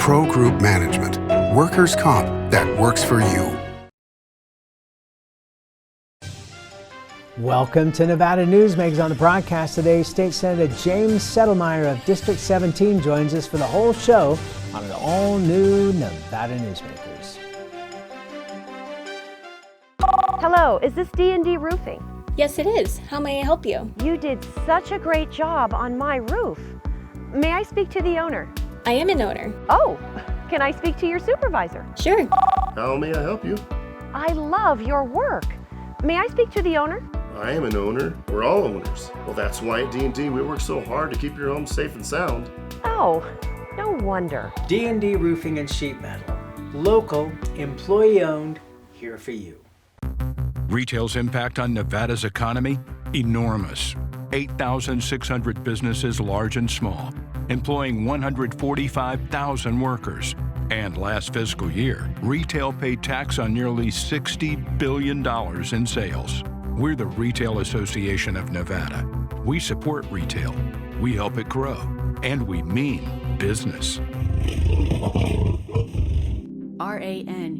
Pro Group Management. Workers' comp that works for you. Welcome to Nevada Newsmakers. On the broadcast today, State Senator James Settlemeyer of District 17 joins us for the whole show on an all-new Nevada Newsmakers. Hello, is this D&D Roofing? Yes, it is. How may I help you? You did such a great job on my roof. May I speak to the owner? I am an owner. Oh, can I speak to your supervisor? Sure. How may I help you? I love your work. May I speak to the owner? I am an owner. We're all owners. Well, that's why at D&D we work so hard to keep your home safe and sound. Oh, no wonder. D&D Roofing and Sheet Metal. Local, employee-owned, here for you. Retail's impact on Nevada's economy? Enormous. 8,600 businesses, large and small, employing 145,000 workers. And last fiscal year, retail paid tax on nearly $60 billion in sales. We're the Retail Association of Nevada. We support retail, we help it grow, and we mean business. RANNV.org.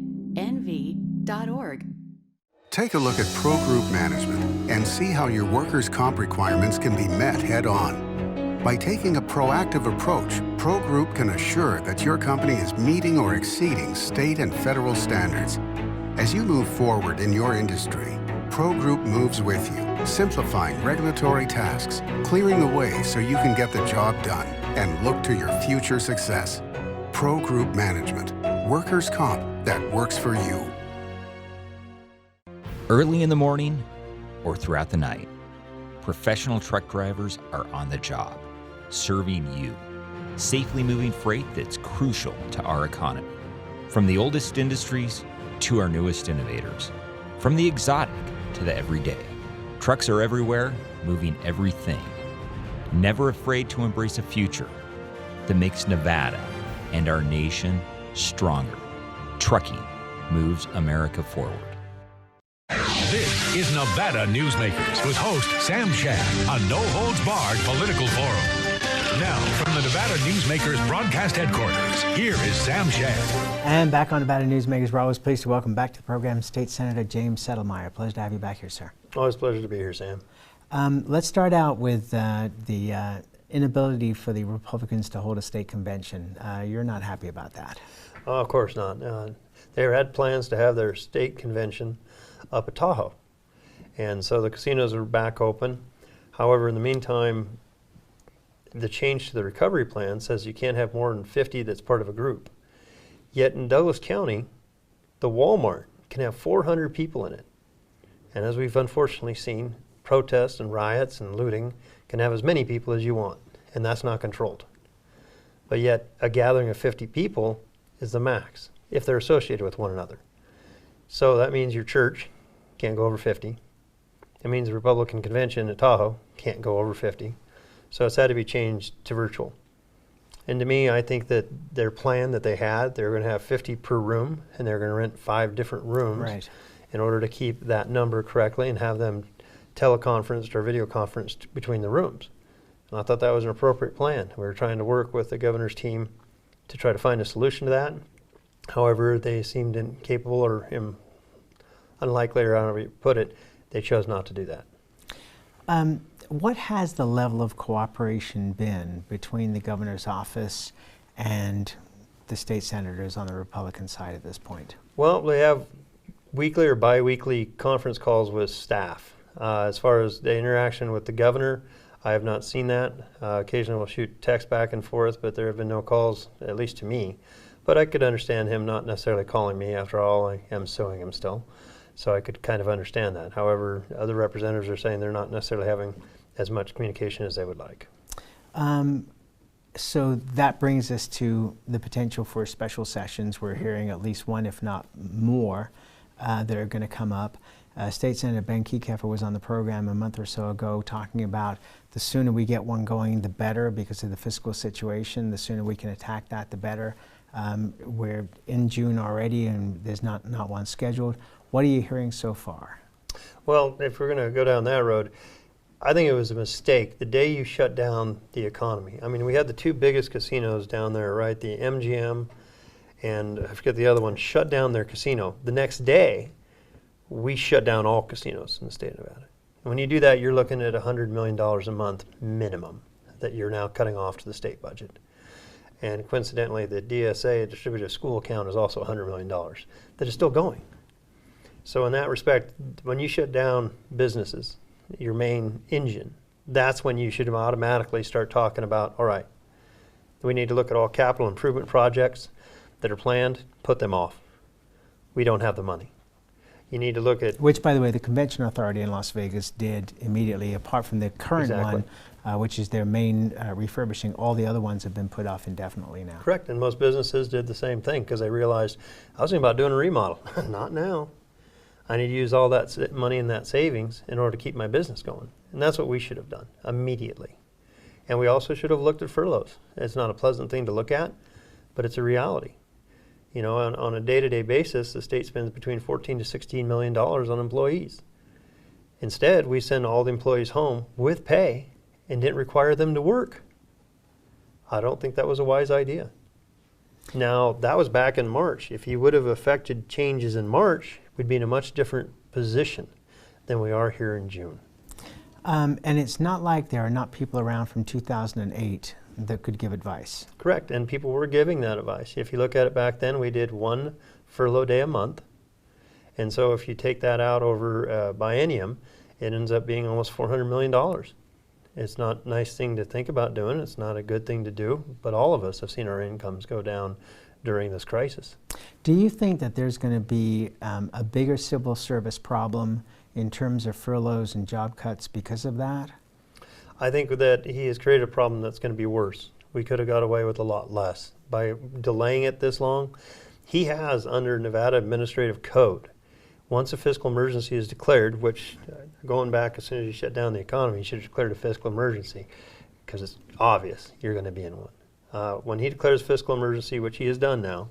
Take a look at Pro Group Management and see how your workers' comp requirements can be met head-on. By taking a proactive approach, Pro Group can assure that your company is meeting or exceeding state and federal standards. As you move forward in your industry, Pro Group moves with you, simplifying regulatory tasks, clearing the way so you can get the job done and look to your future success. Pro Group Management. Workers' comp that works for you. Early in the morning or throughout the night, professional truck drivers are on the job, serving you, safely moving freight that's crucial to our economy. From the oldest industries to our newest innovators, from the exotic to the everyday, trucks are everywhere, moving everything. Never afraid to embrace a future that makes Nevada and our nation stronger. Trucking moves America forward. This is Nevada Newsmakers with host Sam Shad, a no-holds-barred political forum. Now, from the Nevada Newsmakers broadcast headquarters, here is Sam Shad. And back on Nevada Newsmakers, we're always pleased to welcome back to the program State Senator James Settlemeyer. Pleasure to have you back here, sir. Always a pleasure to be here, Sam. Let's start out with the inability for the Republicans to hold a state convention. You're not happy about that. Of course not. They had plans to have their state convention up at Tahoe. And so the casinos are back open. However, in the meantime, the change to the recovery plan says you can't have more than 50 that's part of a group. Yet in Douglas County, the Walmart can have 400 people in it. And as we've unfortunately seen, protests and riots and looting can have as many people as you want, and that's not controlled. But yet, a gathering of 50 people is the max, if they're associated with one another. So that means your church can't go over 50. It means the Republican convention at Tahoe can't go over 50. So it's had to be changed to virtual. And to me, I think that their plan that they had, they were going to have 50 per room, and they're going to rent 5 different rooms in order to keep that number correctly and have them teleconferenced or video conferenced between the rooms. And I thought that was an appropriate plan. We were trying to work with the governor's team to try to find a solution to that. However, they seemed incapable or unlikely, or however you put it, they chose not to do that. What has the level of cooperation been between the governor's office and the state senators on the Republican side at this point? Well, they have weekly or bi-weekly conference calls with staff. As far as the interaction with the governor, I have not seen that. Occasionally we'll shoot text back and forth, but there have been no calls, at least to me. But I could understand him not necessarily calling me. After all, I am suing him still. So I could kind of understand that. However, other representatives are saying they're not necessarily having as much communication as they would like. So that brings us to the potential for special sessions. We're hearing at least one, if not more, that are going to come up. State Senator Ben Kekeffer was on the program a month or so ago talking about the sooner we get one going, the better, because of the fiscal situation. The sooner we can attack that, the better. We're in June already, and there's not one scheduled. What are you hearing so far? Well, if we're going to go down that road, I think it was a mistake the day you shut down the economy. I mean, we had the 2 biggest casinos down there, right? The MGM and I forget the other one, shut down their casino. The next day, we shut down all casinos in the state of Nevada. And when you do that, you're looking at $100 million a month minimum that you're now cutting off to the state budget. And coincidentally, the DSA, Distributed School Account, is also $100 million that is still going. So in that respect, when you shut down businesses, your main engine, that's when you should automatically start talking about, all right, we need to look at all capital improvement projects that are planned, put them off. We don't have the money. You need to look at... Which, by the way, the Convention Authority in Las Vegas did immediately, apart from the current one, which is their main refurbishing. All the other ones have been put off indefinitely now. Correct, and most businesses did the same thing because they realized, I was thinking about doing a remodel. Not now. I need to use all that money in that savings in order to keep my business going. And that's what we should have done immediately. And we also should have looked at furloughs. It's not a pleasant thing to look at, but it's a reality. You know, on a day-to-day basis, the state spends between $14 to $16 million on employees. Instead, we send all the employees home with pay and didn't require them to work. I don't think that was a wise idea. Now, that was back in March. If you would have affected changes in March, we'd be in a much different position than we are here in June. And it's not like there are not people around from 2008 that could give advice. Correct, and people were giving that advice. If you look at it back then, we did 1 furlough day a month. And so if you take that out over a biennium, it ends up being almost $400 million. It's not a nice thing to think about doing. It's not a good thing to do, but all of us have seen our incomes go down during this crisis. Do you think that there's going to be a bigger civil service problem in terms of furloughs and job cuts because of that? I think that he has created a problem that's going to be worse. We could have got away with a lot less. By delaying it this long, he has, under Nevada Administrative Code, once a fiscal emergency is declared, which going back as soon as you shut down the economy, you should have declared a fiscal emergency because it's obvious you're going to be in one. When he declares fiscal emergency, which he has done now,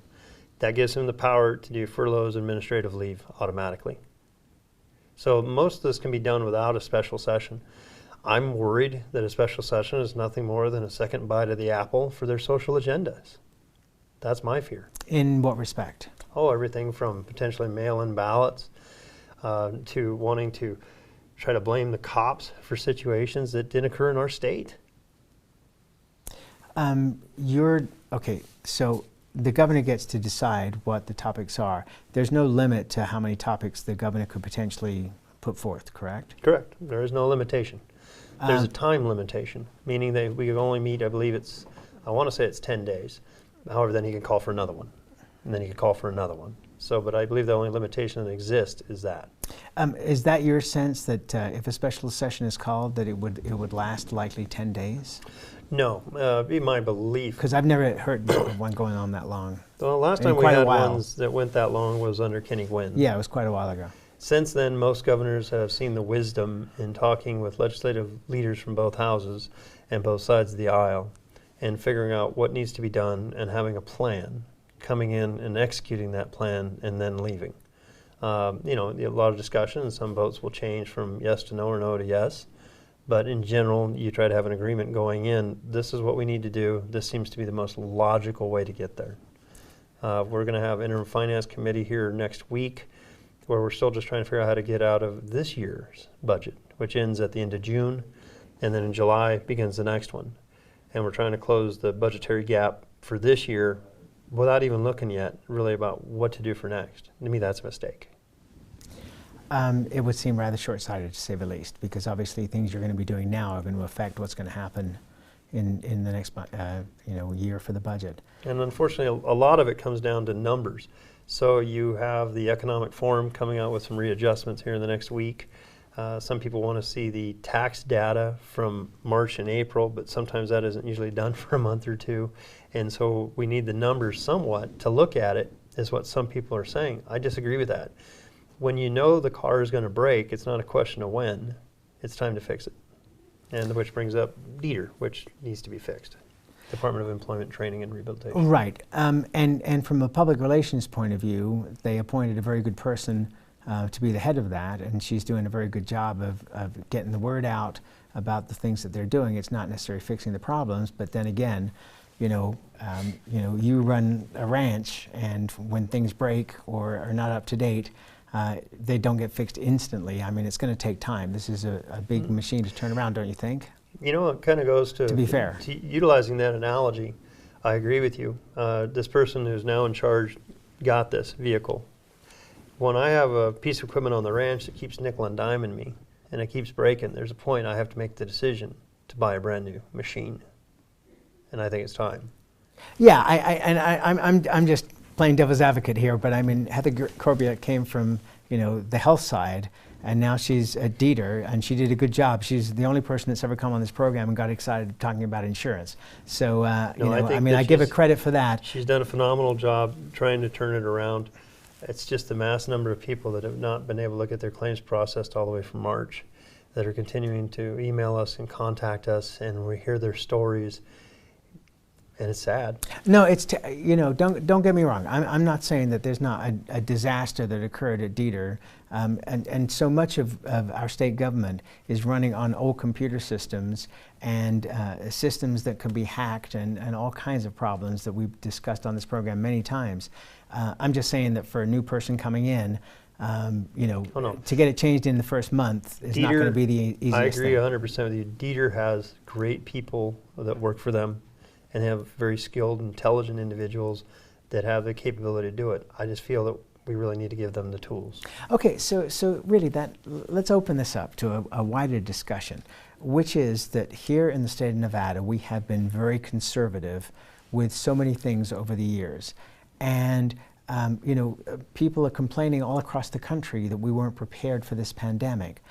that gives him the power to do furloughs and administrative leave automatically. So most of this can be done without a special session. I'm worried that a special session is nothing more than a second bite of the apple for their social agendas. That's my fear. In what respect? Oh, everything from potentially mail-in ballots to wanting to try to blame the cops for situations that didn't occur in our state. Okay, so the governor gets to decide what the topics are. There's no limit to how many topics the governor could potentially put forth, correct? Correct. There is no limitation. There's a time limitation, meaning that we can only meet, I believe I want to say it's 10 days. However, then he can call for another one, and then he can call for another one. So, but I believe the only limitation that exists is that. Is that your sense that if a special session is called, that it would last likely 10 days? No, be my belief. Because I've never heard of one going on that long. The last time we had ones that went that long was under Kenny Gwynn. Yeah, it was quite a while ago. Since then, most governors have seen the wisdom in talking with legislative leaders from both houses and both sides of the aisle and figuring out what needs to be done and having a plan, coming in and executing that plan and then leaving. You know, a lot of discussion, and some votes will change from yes to no or no to yes. But in general, you try to have an agreement going in. This is what we need to do. This seems to be the most logical way to get there. We're going to have interim finance committee here next week, where we're still just trying to figure out how to get out of this year's budget, which ends at the end of June, and then in July begins the next one. And we're trying to close the budgetary gap for this year without even looking yet really about what to do for next. To me, that's a mistake. It would seem rather short-sighted, to say the least, because obviously things you're going to be doing now are going to affect what's going to happen in the next year for the budget. And unfortunately, a lot of it comes down to numbers. So you have the Economic Forum coming out with some readjustments here in the next week. Some people want to see the tax data from March and April, but sometimes that isn't usually done for a month or two. And so we need the numbers somewhat to look at it, is what some people are saying. I disagree with that. When you know the car is going to break, it's not a question of when. It's time to fix it. And which brings up DETR, which needs to be fixed. Department of Employment, Training, and Rehabilitation. Right. And from a public relations point of view, they appointed a very good person to be the head of that, and she's doing a very good job of getting the word out about the things that they're doing. It's not necessarily fixing the problems, but then again, you run a ranch, and when things break or are not up to date, they don't get fixed instantly. I mean, it's going to take time. This is a big machine to turn around, don't you think? You know, it kind of goes to be fair, utilizing that analogy. I agree with you. This person who's now in charge got this vehicle. When I have a piece of equipment on the ranch that keeps nickel and diming me, and it keeps breaking, there's a point I have to make the decision to buy a brand new machine, and I think it's time. Yeah, I'm just playing devil's advocate here, but I mean, Heather Corbiak came from the health side, and now she's at Dieter, and she did a good job. She's the only person that's ever come on this program and got excited talking about insurance. So I give her credit for that. She's done a phenomenal job trying to turn it around. It's just the mass number of people that have not been able to get their claims processed all the way from March that are continuing to email us and contact us, and we hear their stories, and it's sad. No, it's don't get me wrong. I'm not saying that there's not a disaster that occurred at Dieter, and so much of our state government is running on old computer systems and systems that could be hacked and all kinds of problems that we've discussed on this program many times. I'm just saying that for a new person coming in, to get it changed in the first month is not going to be the easiest I agree thing. 100% with you. Dieter has great people that work for them, and they have very skilled, intelligent individuals that have the capability to do it. I just feel that we really need to give them the tools. Okay, so really let's open this up to a wider discussion, which is that here in the state of Nevada, we have been very conservative with so many things over the years. And people are complaining all across the country that we weren't prepared for this pandemic.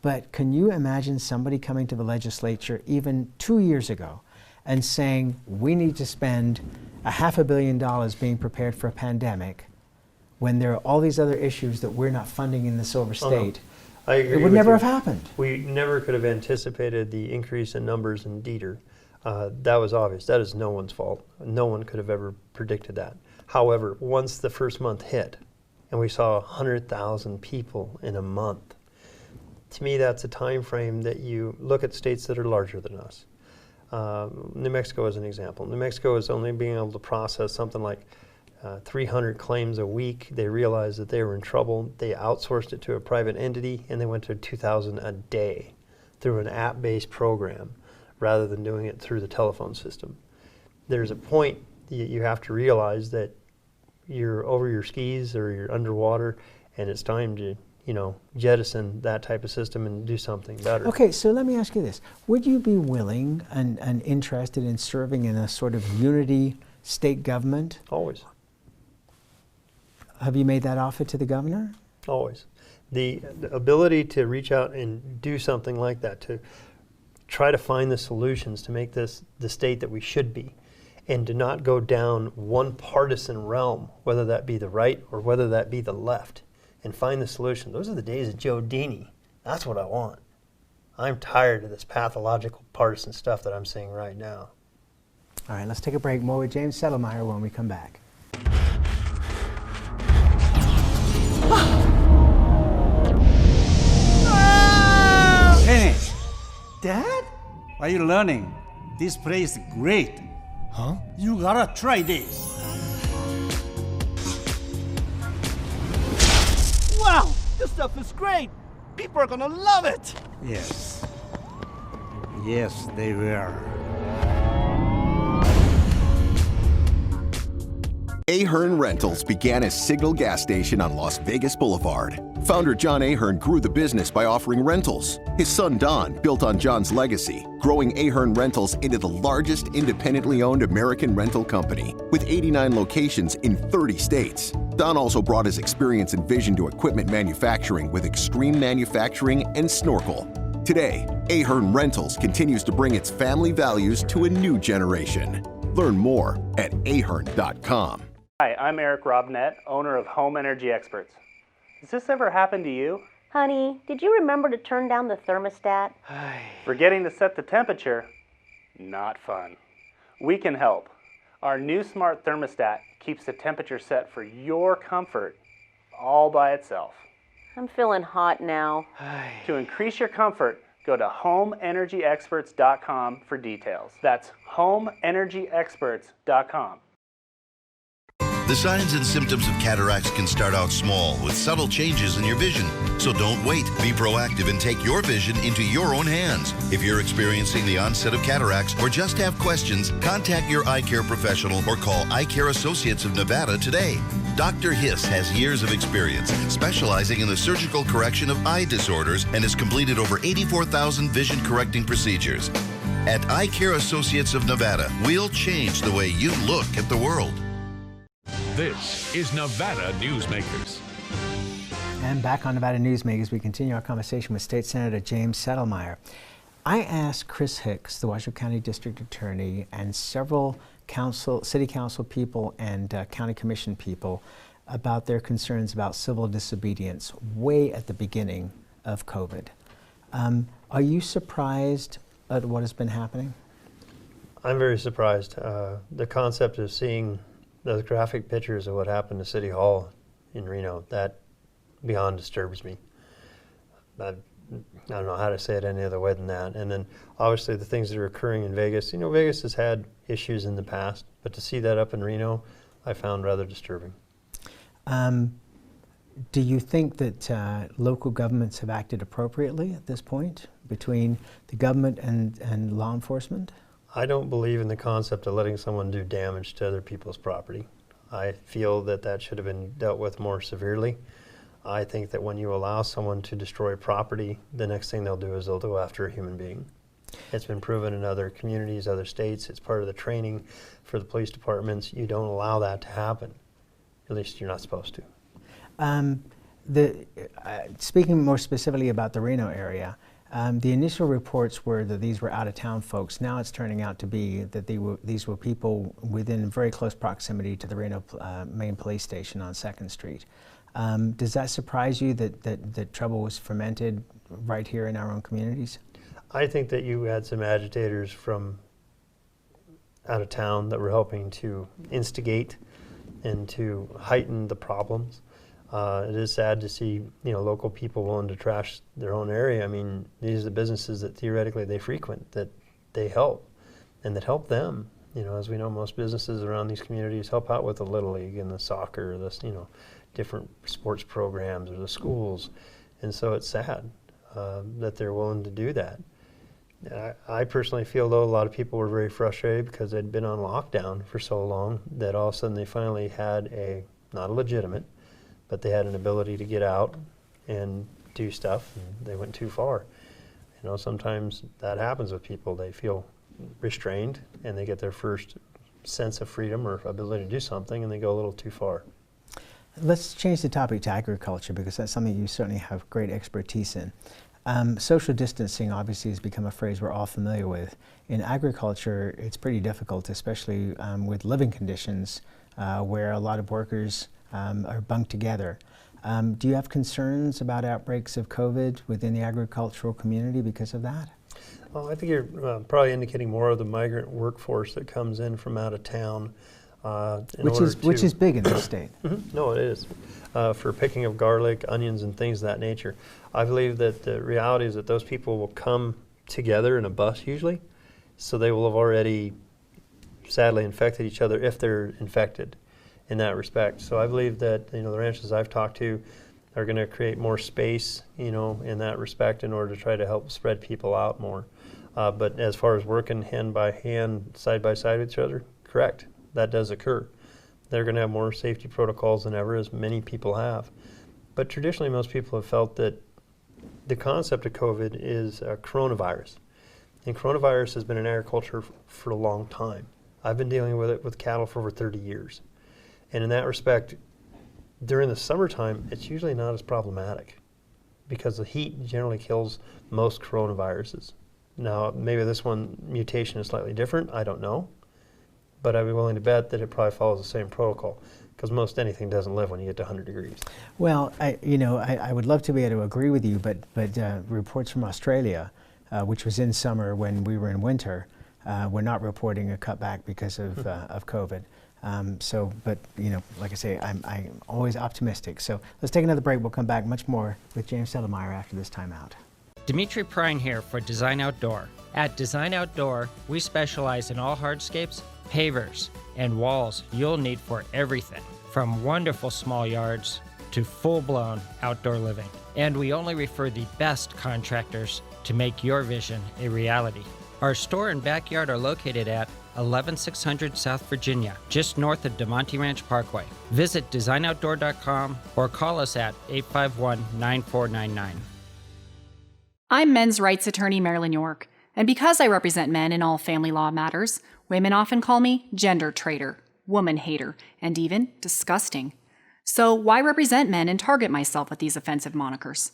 But can you imagine somebody coming to the legislature even 2 years ago and saying we need to spend $500 million being prepared for a pandemic when there are all these other issues that we're not funding in the Silver State? I agree. It would never have happened. We never could have anticipated the increase in numbers in Dieter. That was obvious. That is no one's fault. No one could have ever predicted that. However, once the first month hit and we saw 100,000 people in a month, to me that's a time frame that you look at states that are larger than us. New Mexico is an example. New Mexico is only being able to process something like 300 claims a week. They realized that they were in trouble. They outsourced it to a private entity, and they went to 2,000 a day through an app-based program rather than doing it through the telephone system. There's a point you have to realize that you're over your skis or you're underwater, and it's time to jettison that type of system and do something better. Okay, so let me ask you this. Would you be willing and interested in serving in a sort of unity state government? Always. Have you made that offer to the governor? Always. The ability to reach out and do something like that, to try to find the solutions to make this the state that we should be, and to not go down one partisan realm, whether that be the right or whether that be the left, and find the solution. Those are the days of Joe Dini. That's what I want. I'm tired of this pathological partisan stuff that I'm seeing right now. All right, let's take a break. More with James Settlemeyer when we come back. Kenny! Dad? What are you learning? This place is great. Huh? You gotta try this. Wow! This stuff is great! People are gonna love it! Yes. Yes, they will. Ahern Rentals began as Signal Gas Station on Las Vegas Boulevard. Founder John Ahern grew the business by offering rentals. His son Don built on John's legacy, growing Ahern Rentals into the largest independently owned American rental company, with 89 locations in 30 states. Don also brought his experience and vision to equipment manufacturing with Extreme Manufacturing and Snorkel. Today, Ahern Rentals continues to bring its family values to a new generation. Learn more at ahern.com. Hi, I'm Eric Robnett, owner of Home Energy Experts. Has this ever happened to you? Honey, did you remember to turn down the thermostat? Forgetting to set the temperature? Not fun. We can help. Our new smart thermostat keeps the temperature set for your comfort all by itself. I'm feeling hot now. To increase your comfort, Go to homeenergyexperts.com for details. That's homeenergyexperts.com. The signs and symptoms of cataracts can start out small with subtle changes in your vision. So don't wait. Be proactive and take your vision into your own hands. If you're experiencing the onset of cataracts or just have questions, contact your eye care professional or call Eye Care Associates of Nevada today. Dr. Hiss has years of experience specializing in the surgical correction of eye disorders and has completed over 84,000 vision correcting procedures. At Eye Care Associates of Nevada, we'll change the way you look at the world. This is Nevada Newsmakers. And back on Nevada Newsmakers, we continue our conversation with State Senator James Settlemeyer. I asked Chris Hicks, the Washoe County District Attorney, and several city council people and county commission people about their concerns about civil disobedience way at the beginning of COVID. Are you surprised at what has been happening? I'm very surprised. The concept of seeing those graphic pictures of what happened to City Hall in Reno, that beyond disturbs me. I don't know how to say it any other way than that. And then obviously the things that are occurring in Vegas. You know, Vegas has had issues in the past, but to see that up in Reno, I found rather disturbing. Do you think that local governments have acted appropriately at this point between the government and law enforcement? I don't believe in the concept of letting someone do damage to other people's property. I feel that that should have been dealt with more severely. I think that when you allow someone to destroy property, the next thing they'll do is they'll go after a human being. It's been proven in other communities, other states. It's part of the training for the police departments. You don't allow that to happen. At least you're not supposed to. Speaking more specifically about the Reno area, the initial reports were that these were out-of-town folks. Now it's turning out to be that these were people within very close proximity to the Reno main police station on 2nd Street. Does that surprise you that trouble was fermented right here in our own communities? I think that you had some agitators from out of town that were helping to instigate and to heighten the problems. It is sad to see, you know, local people willing to trash their own area. I mean, these are the businesses that theoretically they frequent, that they help, and that help them. You know, as we know, most businesses around these communities help out with the Little League and the soccer, the, you know, different sports programs or the schools. And so it's sad that they're willing to do that. I personally feel, though, a lot of people were very frustrated because they'd been on lockdown for so long that all of a sudden they finally had not a legitimate, but they had an ability to get out and do stuff, and they went too far. You know, sometimes that happens with people. They feel restrained, and they get their first sense of freedom or ability to do something, and they go a little too far. Let's change the topic to agriculture, because that's something you certainly have great expertise in. Social distancing obviously has become a phrase we're all familiar with. In agriculture, it's pretty difficult, especially with living conditions where a lot of workers are bunked together. Do you have concerns about outbreaks of COVID within the agricultural community because of that? Well, I think you're probably indicating more of the migrant workforce that comes in from out of town. Which is big in this state. No, it is. For picking of garlic, onions, and things of that nature. I believe that the reality is that those people will come together in a bus usually, so they will have already sadly infected each other if they're infected in that respect. So I believe that, you know, the ranchers I've talked to are going to create more space, you know, in that respect in order to try to help spread people out more. But as far as working hand by hand, side by side with each other, correct. That does occur. They're going to have more safety protocols than ever, as many people have. But traditionally, most people have felt that the concept of COVID is a coronavirus. And coronavirus has been in agriculture for a long time. I've been dealing with it with cattle for over 30 years. And in that respect, during the summertime, it's usually not as problematic because the heat generally kills most coronaviruses. Now, maybe this one mutation is slightly different, I don't know. But I'd be willing to bet that it probably follows the same protocol, because most anything doesn't live when you get to 100 degrees. Well, I would love to be able to agree with you, but reports from Australia, which was in summer when we were in winter, were not reporting a cutback because of COVID. But you know, like I say, I'm always optimistic. So let's take another break. We'll come back much more with James Settlemeyer after this time out. Dimitri Prine here for Design Outdoor. At Design Outdoor, we specialize in all hardscapes, pavers, and walls you'll need for everything, from wonderful small yards to full-blown outdoor living. And we only refer the best contractors to make your vision a reality. Our store and backyard are located at 11600 South Virginia, just north of DeMonte Ranch Parkway. Visit designoutdoor.com or call us at 851-9499. I'm men's rights attorney Marilyn York, and because I represent men in all family law matters, women often call me gender traitor, woman hater, and even disgusting. So why represent men and target myself with these offensive monikers?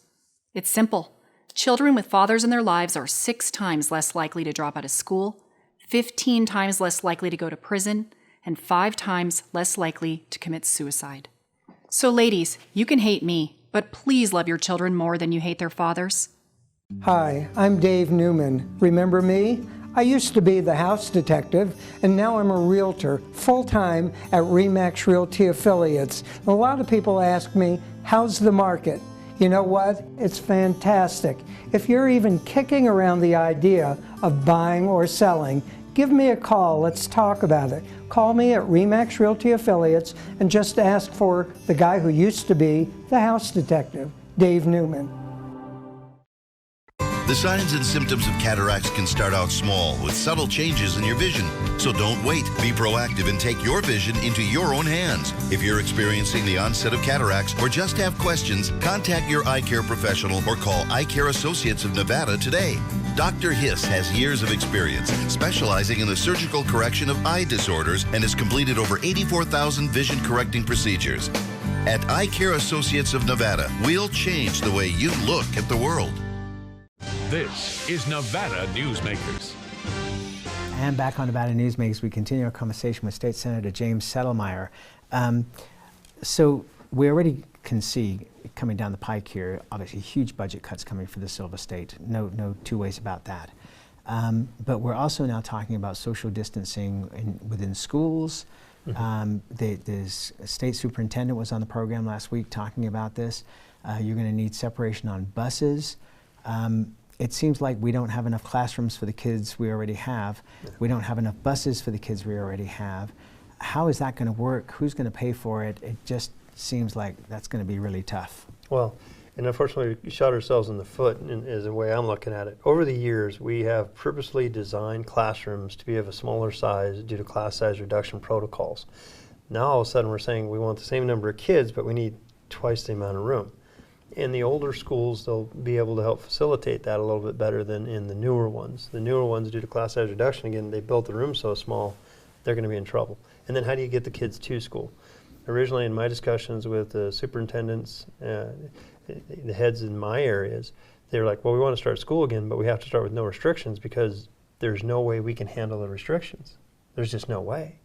It's simple. Children with fathers in their lives are 6 times less likely to drop out of school, 15 times less likely to go to prison, and 5 times less likely to commit suicide. So ladies, you can hate me, but please love your children more than you hate their fathers. Hi, I'm Dave Newman. Remember me? I used to be the house detective, and now I'm a realtor, full-time at RE/MAX Realty Affiliates. A lot of people ask me, how's the market? You know what? It's fantastic. If you're even kicking around the idea of buying or selling, give me a call. Let's talk about it. Call me at RE/MAX Realty Affiliates and just ask for the guy who used to be the house detective, Dave Newman. The signs and symptoms of cataracts can start out small with subtle changes in your vision. So don't wait. Be proactive and take your vision into your own hands. If you're experiencing the onset of cataracts or just have questions, contact your eye care professional or call Eye Care Associates of Nevada today. Dr. Hiss has years of experience specializing in the surgical correction of eye disorders and has completed over 84,000 vision correcting procedures. At Eye Care Associates of Nevada, we'll change the way you look at the world. This is Nevada Newsmakers. And back on Nevada Newsmakers, we continue our conversation with State Senator James Settlemeyer. So we already can see coming down the pike here, obviously huge budget cuts coming for the Silver State. No two ways about that. But we're also now talking about social distancing within schools. The state superintendent was on the program last week talking about this. You're going to need separation on buses. It seems like we don't have enough classrooms for the kids we already have. We don't have enough buses for the kids we already have. How is that going to work? Who's going to pay for it? It just seems like that's going to be really tough. Well, and unfortunately, we shot ourselves in the foot, is the way I'm looking at it. Over the years, we have purposely designed classrooms to be of a smaller size due to class size reduction protocols. Now, all of a sudden, we're saying we want the same number of kids, but we need twice the amount of room. In the older schools, they'll be able to help facilitate that a little bit better than in the newer ones. The newer ones, due to class size reduction, again, they built the room so small, they're going to be in trouble. And then how do you get the kids to school? Originally, in my discussions with the superintendents, the heads in my areas, they were like, well, we want to start school again, but we have to start with no restrictions because there's no way we can handle the restrictions. There's just no way.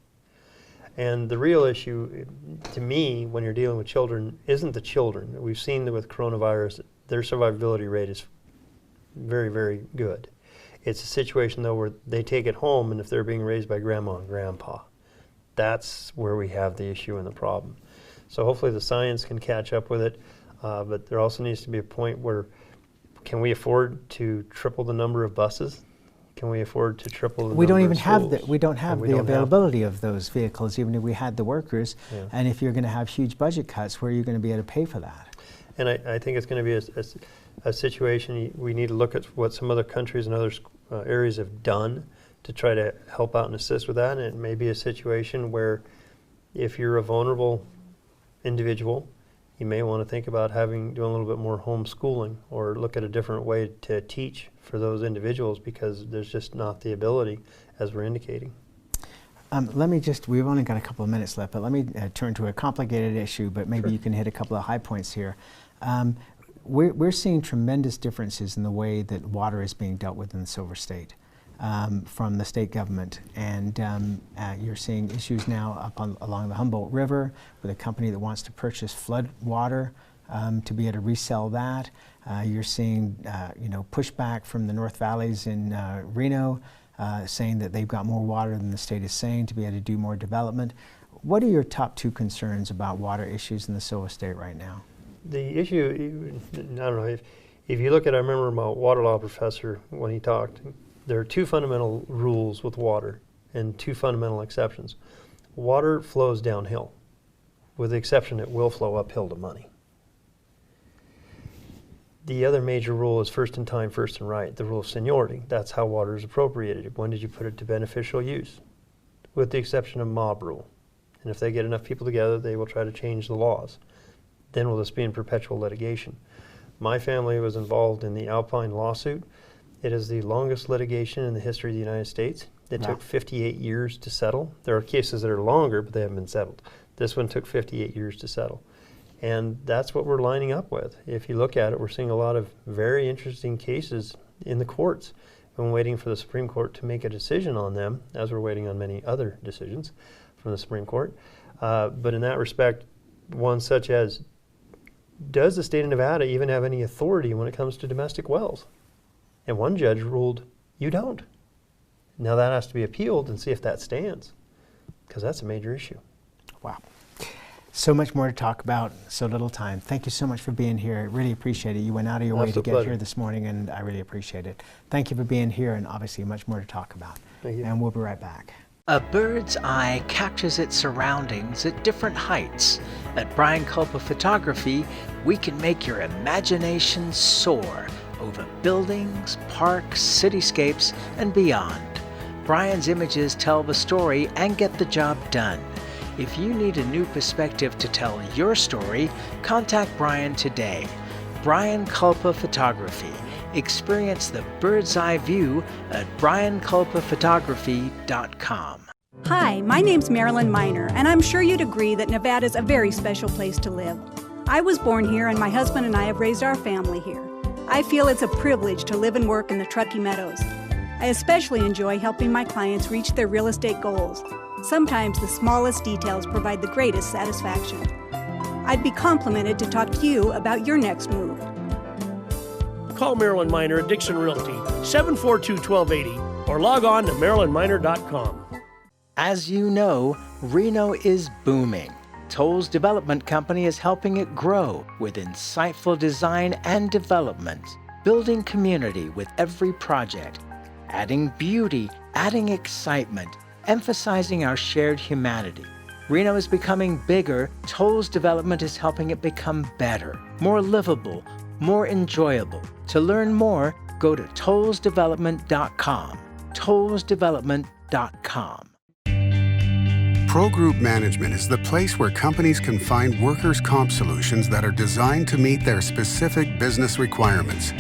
And the real issue, to me, when you're dealing with children, isn't the children. We've seen that with coronavirus, their survivability rate is very, very good. It's a situation, though, where they take it home, and if they're being raised by grandma and grandpa, that's where we have the issue and the problem. So hopefully the science can catch up with it, but there also needs to be a point where, can we afford to triple the number of buses? Can we afford to triple the we number don't even of schools? have we don't have the availability of those vehicles, even if we had the workers. Yeah. And if you're going to have huge budget cuts, where are you going to be able to pay for that? And I think it's going to be a situation we need to look at what some other countries and other areas have done to try to help out and assist with that. And it may be a situation where if you're a vulnerable individual, you may want to think about doing a little bit more homeschooling or look at a different way to teach for those individuals because there's just not the ability as we're indicating. We've only got a couple of minutes left, but let me turn to a complicated issue, but maybe you can hit a couple of high points here. We're seeing tremendous differences in the way that water is being dealt with in the Silver State from the state government. And you're seeing issues now up along the Humboldt River with a company that wants to purchase flood water to be able to resell that. You're seeing pushback from the North Valleys in Reno saying that they've got more water than the state is saying to be able to do more development. What are your top 2 concerns about water issues in the Silver State right now? The issue, I don't know, If you look at, I remember my water law professor when he talked, there are two fundamental rules with water and two fundamental exceptions. Water flows downhill, with the exception it will flow uphill to money. The other major rule is first in time, first in right, the rule of seniority. That's how water is appropriated. When did you put it to beneficial use? With the exception of mob rule. And if they get enough people together, they will try to change the laws. Then will this be in perpetual litigation? My family was involved in the Alpine lawsuit. It is the longest litigation in the history of the United States. It took 58 years to settle. There are cases that are longer, but they haven't been settled. This one took 58 years to settle. And that's what we're lining up with. If you look at it, we're seeing a lot of very interesting cases in the courts. And waiting for the Supreme Court to make a decision on them, as we're waiting on many other decisions from the Supreme Court. But in that respect, one such as, does the state of Nevada even have any authority when it comes to domestic wells? And one judge ruled, you don't. Now that has to be appealed and see if that stands, because that's a major issue. Wow. So much more to talk about, so little time. Thank you so much for being here. I really appreciate it. You went out of your way to get here this morning, and I really appreciate it. Thank you for being here, and obviously much more to talk about. Thank you. And we'll be right back. A bird's eye captures its surroundings at different heights. At Brian Culpa Photography, we can make your imagination soar over buildings, parks, cityscapes, and beyond. Brian's images tell the story and get the job done. If you need a new perspective to tell your story, contact Brian today. Brian Culpa Photography. Experience the bird's eye view at brianculpaphotography.com. Hi, my name's Marilyn Miner, and I'm sure you'd agree that Nevada's a very special place to live. I was born here, and my husband and I have raised our family here. I feel it's a privilege to live and work in the Truckee Meadows. I especially enjoy helping my clients reach their real estate goals. Sometimes the smallest details provide the greatest satisfaction. I'd be complimented to talk to you about your next move. Call Marilyn Miner at Dixon Realty, 742-1280, or log on to marilynminer.com. As you know, Reno is booming. Toll's Development Company is helping it grow with insightful design and development, building community with every project, adding beauty, adding excitement, emphasizing our shared humanity. Reno is becoming bigger. Toll's Development is helping it become better, more livable, more enjoyable. To learn more, go to tollsdevelopment.com. tollsdevelopment.com. Pro Group Management is the place where companies can find workers' comp solutions that are designed to meet their specific business requirements.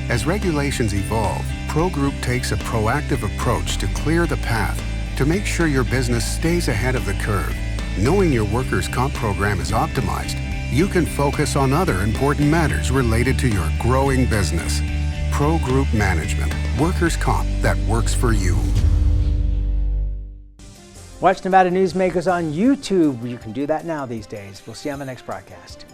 As regulations evolve, Pro Group takes a proactive approach to clear the path to make sure your business stays ahead of the curve. Knowing your workers' comp program is optimized, you can focus on other important matters related to your growing business. Pro Group Management, workers' comp that works for you. Watch Nevada Newsmakers on YouTube. You can do that now these days. We'll see you on the next broadcast.